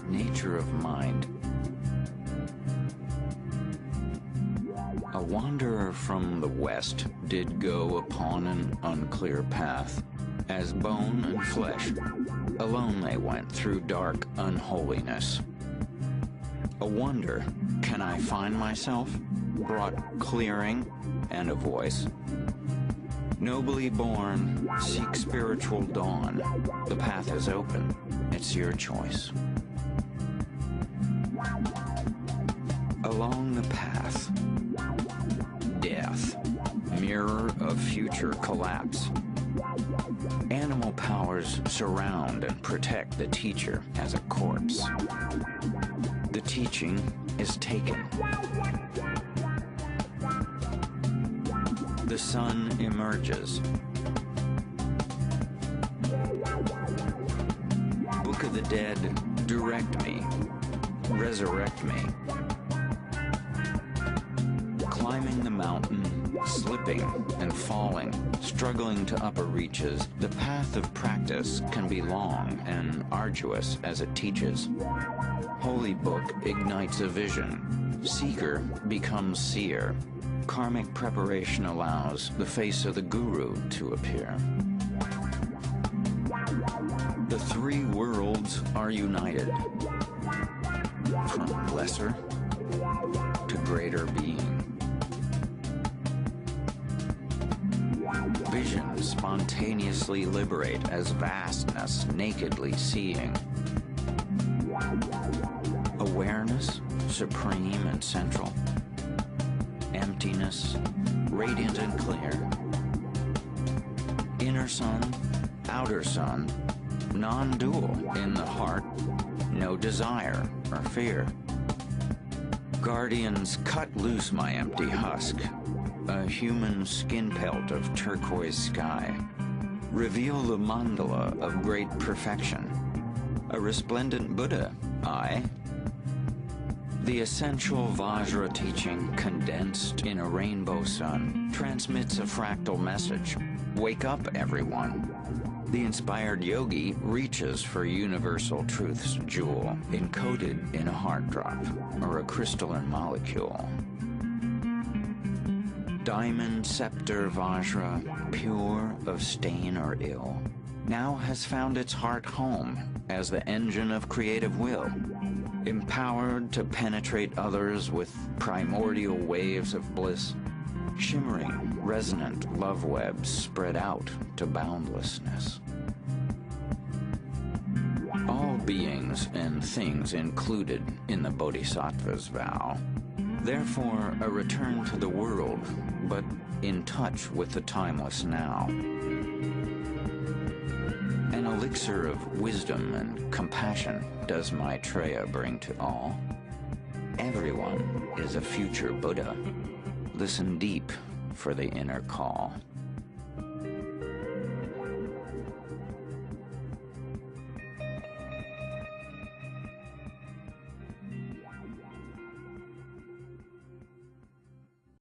Nature of mind. A wanderer from the west did go upon an unclear path, as bone and flesh. Alone they went through dark unholiness. A wonder, can I find myself? Brought clearing and a voice. Nobly born, seek spiritual dawn. The path is open, it's your choice. Along the path, death, mirror of future collapse. Animal powers surround and protect the teacher as a corpse. The teaching is taken. The sun emerges. Book of the Dead, direct me, resurrect me. Climbing the mountain, slipping and falling, struggling to upper reaches, the path of practice can be long and arduous as it teaches. Holy Book ignites a vision. Seeker becomes seer. Karmic preparation allows the face of the Guru to appear. The three worlds are united, from lesser to greater being. Visions spontaneously liberate as vastness nakedly seeing. Awareness, supreme and central. Emptiness, radiant and clear. Inner sun, outer sun, non-dual in the heart, no desire or fear. Guardians, cut loose my empty husk, a human skin pelt of turquoise sky. Reveal the mandala of great perfection, a resplendent Buddha, I. The essential Vajra teaching condensed in a rainbow sun transmits a fractal message. Wake up, everyone. The inspired yogi reaches for universal truth's jewel, encoded in a heart drop or a crystalline molecule. Diamond scepter Vajra, pure of stain or ill, now has found its heart home as the engine of creative will, empowered to penetrate others with primordial waves of bliss, shimmering, resonant love webs spread out to boundlessness. All beings and things included in the Bodhisattva's vow. Therefore, a return to the world, but in touch with the timeless now. An elixir of wisdom and compassion does Maitreya bring to all. Everyone is a future Buddha. Listen deep for the inner call.